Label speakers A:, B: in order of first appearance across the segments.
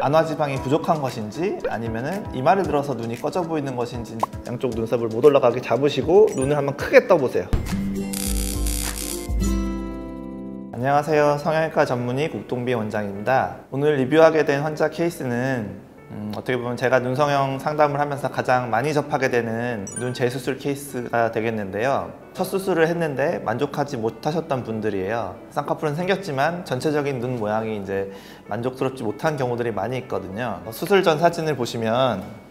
A: 안화지방이 부족한 것인지 아니면은 이마를 들어서 눈이 꺼져 보이는 것인지 양쪽 눈썹을 못 올라가게 잡으시고 눈을 한번 크게 떠보세요. 안녕하세요. 성형외과 전문의 국동비 원장입니다. 오늘 리뷰하게 된 환자 케이스는 어떻게 보면 제가 눈성형 상담을 하면서 가장 많이 접하게 되는 눈 재수술 케이스가 되겠는데요. 첫 수술을 했는데 만족하지 못하셨던 분들이에요. 쌍꺼풀은 생겼지만 전체적인 눈 모양이 이제 만족스럽지 못한 경우들이 많이 있거든요. 수술 전 사진을 보시면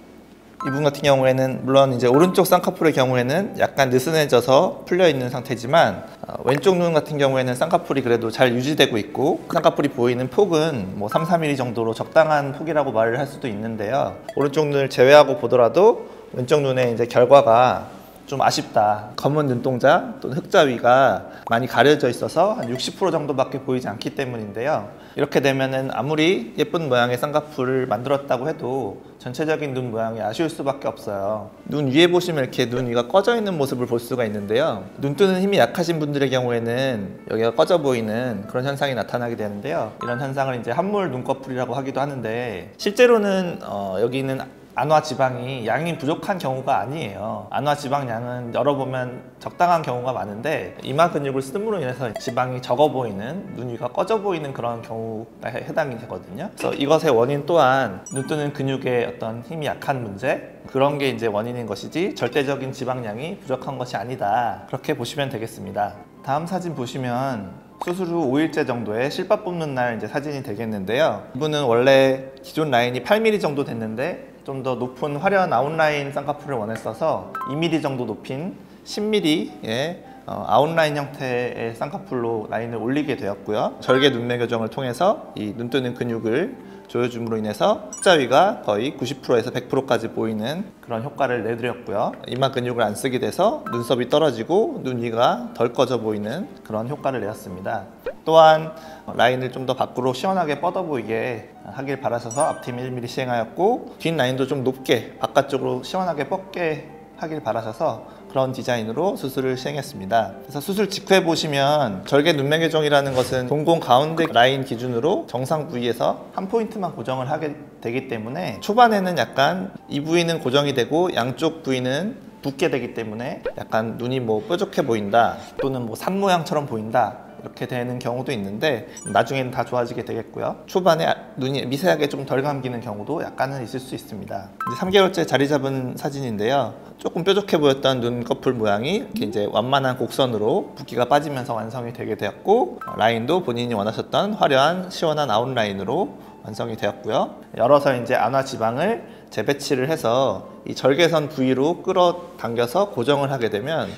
A: 이분 같은 경우에는 물론 이제 오른쪽 쌍꺼풀의 경우에는 약간 느슨해져서 풀려 있는 상태지만 왼쪽 눈 같은 경우에는 쌍꺼풀이 그래도 잘 유지되고 있고 쌍꺼풀이 보이는 폭은 뭐 3-4mm 정도로 적당한 폭이라고 말을 할 수도 있는데요. 오른쪽 눈을 제외하고 보더라도 왼쪽 눈의 이제 결과가 좀 아쉽다. 검은 눈동자 또는 흑자 위가 많이 가려져 있어서 한 60% 정도밖에 보이지 않기 때문인데요. 이렇게 되면은 아무리 예쁜 모양의 쌍꺼풀을 만들었다고 해도 전체적인 눈 모양이 아쉬울 수밖에 없어요. 눈 위에 보시면 이렇게 눈 위가 꺼져 있는 모습을 볼 수가 있는데요. 눈 뜨는 힘이 약하신 분들의 경우에는 여기가 꺼져 보이는 그런 현상이 나타나게 되는데요. 이런 현상을 이제 함몰 눈꺼풀이라고 하기도 하는데 실제로는 여기 있는 안화지방이 양이 부족한 경우가 아니에요. 안화지방량은 열어보면 적당한 경우가 많은데 이마 근육을 쓰므로 인해서 지방이 적어 보이는, 눈 위가 꺼져 보이는 그런 경우가 해당이 되거든요. 그래서 이것의 원인 또한 눈 뜨는 근육의 어떤 힘이 약한 문제, 그런 게 이제 원인인 것이지 절대적인 지방량이 부족한 것이 아니다. 그렇게 보시면 되겠습니다. 다음 사진 보시면 수술 후 5일째 정도의 실밥 뽑는 날 이제 사진이 되겠는데요. 이분은 원래 기존 라인이 8mm 정도 됐는데 좀 더 높은 화려한 아웃라인 쌍꺼풀을 원했어서 2mm 정도 높인 10mm의 아웃라인 형태의 쌍꺼풀로 라인을 올리게 되었고요. 절개 눈매 교정을 통해서 이 눈 뜨는 근육을 조여줌으로 인해서 흑자 위가 거의 90%에서 100%까지 보이는 그런 효과를 내드렸고요. 이마 근육을 안 쓰게 돼서 눈썹이 떨어지고 눈 위가 덜 꺼져 보이는 그런 효과를 내었습니다. 또한 라인을 좀 더 밖으로 시원하게 뻗어 보이게 하길 바라셔서 앞팀 1mm 시행하였고 뒷 라인도 좀 높게 바깥쪽으로 시원하게 뻗게 하길 바라셔서 그런 디자인으로 수술을 시행했습니다. 그래서 수술 직후에 보시면 절개 눈매 교정이라는 것은 동공 가운데 라인 기준으로 정상 부위에서 한 포인트만 고정을 하게 되기 때문에 초반에는 약간 이 부위는 고정이 되고 양쪽 부위는 붓게 되기 때문에 약간 눈이 뭐 뾰족해 보인다 또는 뭐 산 모양처럼 보인다 이렇게 되는 경우도 있는데 나중에는 다 좋아지게 되겠고요. 초반에 눈이 미세하게 좀 덜 감기는 경우도 약간은 있을 수 있습니다. 이제 3개월째 자리 잡은 사진인데요. 조금 뾰족해 보였던 눈꺼풀 모양이 이렇게 이제 완만한 곡선으로 붓기가 빠지면서 완성이 되게 되었고 라인도 본인이 원하셨던 화려한 시원한 아웃라인으로 완성이 되었고요. 열어서 이제 안화지방을 재배치를 해서 이 절개선 부위로 끌어당겨서 고정을 하게 되면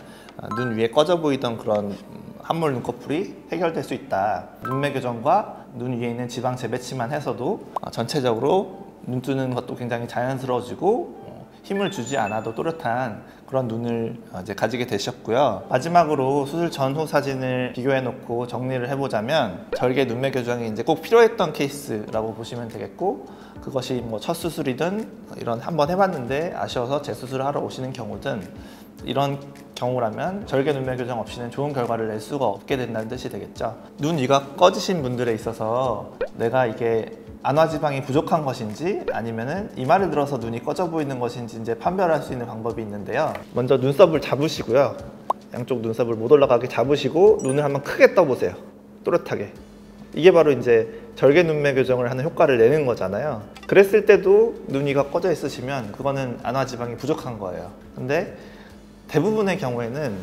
A: 눈 위에 꺼져 보이던 그런 함몰 눈꺼풀이 해결될 수 있다. 눈매 교정과 눈 위에 있는 지방 재배치만 해서도 전체적으로 눈 뜨는 것도 굉장히 자연스러워지고 힘을 주지 않아도 또렷한 그런 눈을 이제 가지게 되셨고요. 마지막으로 수술 전후 사진을 비교해 놓고 정리를 해보자면 절개 눈매 교정이 이제 꼭 필요했던 케이스라고 보시면 되겠고 그것이 뭐 첫 수술이든 이런 한번 해봤는데 아쉬워서 재수술을 하러 오시는 경우든 이런 경우라면 절개 눈매 교정 없이는 좋은 결과를 낼 수가 없게 된다는 뜻이 되겠죠. 눈 위가 꺼지신 분들에 있어서 내가 이게 안화지방이 부족한 것인지 아니면은 이마를 들어서 눈이 꺼져 보이는 것인지 이제 판별할 수 있는 방법이 있는데요. 먼저 눈썹을 잡으시고요. 양쪽 눈썹을 못 올라가게 잡으시고 눈을 한번 크게 떠보세요. 또렷하게. 이게 바로 이제 절개 눈매 교정을 하는 효과를 내는 거잖아요. 그랬을 때도 눈 위가 꺼져 있으시면 그거는 안화지방이 부족한 거예요. 근데 대부분의 경우에는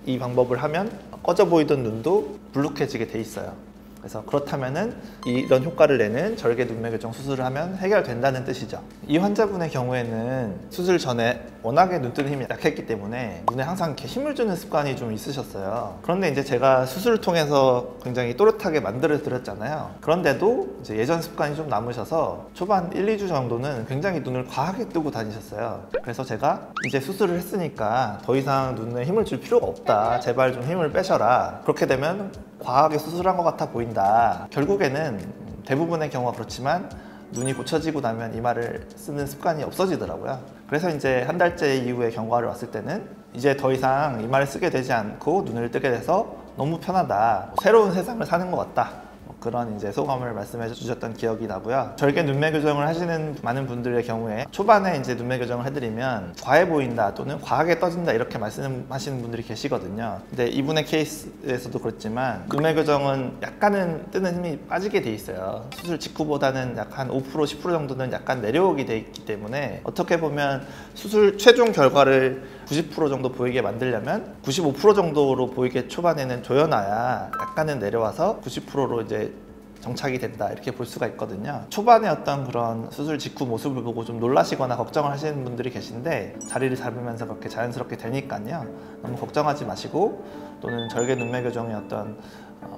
A: 이 방법을 하면 꺼져 보이던 눈도 불룩해지게 돼 있어요. 그래서 그렇다면은 이런 효과를 내는 절개 눈매 교정 수술을 하면 해결된다는 뜻이죠. 이 환자분의 경우에는 수술 전에 워낙에 눈 뜨는 힘이 약했기 때문에 눈에 항상 이렇게 힘을 주는 습관이 좀 있으셨어요. 그런데 이제 제가 수술을 통해서 굉장히 또렷하게 만들어 드렸잖아요. 그런데도 이제 예전 습관이 좀 남으셔서 초반 1-2주 정도는 굉장히 눈을 과하게 뜨고 다니셨어요. 그래서 제가 이제 수술을 했으니까 더 이상 눈에 힘을 줄 필요가 없다. 제발 좀 힘을 빼셔라. 그렇게 되면 과하게 수술한 것 같아 보인다. 결국에는 대부분의 경우가 그렇지만 눈이 고쳐지고 나면 이마를 쓰는 습관이 없어지더라고요. 그래서 이제 한 달째 이후에 경과를 왔을 때는 이제 더 이상 이마를 쓰게 되지 않고 눈을 뜨게 돼서 너무 편하다. 새로운 세상을 사는 것 같다. 그런 이제 소감을 말씀해 주셨던 기억이 나고요. 절개 눈매 교정을 하시는 많은 분들의 경우에 초반에 이제 눈매 교정을 해드리면 과해 보인다 또는 과하게 떠진다 이렇게 말씀하시는 분들이 계시거든요. 근데 이분의 케이스에서도 그렇지만 눈매 교정은 약간은 뜨는 힘이 빠지게 돼 있어요. 수술 직후보다는 약 한 5% 10% 정도는 약간 내려오게 돼 있기 때문에 어떻게 보면 수술 최종 결과를 90% 정도 보이게 만들려면 95% 정도로 보이게 초반에는 조여놔야 약간은 내려와서 90%로 이제 정착이 된다 이렇게 볼 수가 있거든요. 초반에 어떤 그런 수술 직후 모습을 보고 좀 놀라시거나 걱정을 하시는 분들이 계신데 자리를 잡으면서 그렇게 자연스럽게 되니까요. 너무 걱정하지 마시고 또는 절개 눈매 교정의 어떤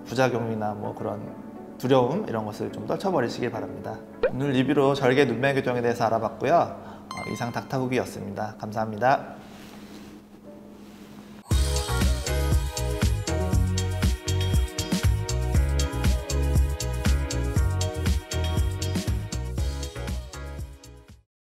A: 부작용이나 뭐 그런 두려움 이런 것을 좀 떨쳐버리시길 바랍니다. 오늘 리뷰로 절개 눈매 교정에 대해서 알아봤고요. 이상 닥터국이었습니다. 감사합니다.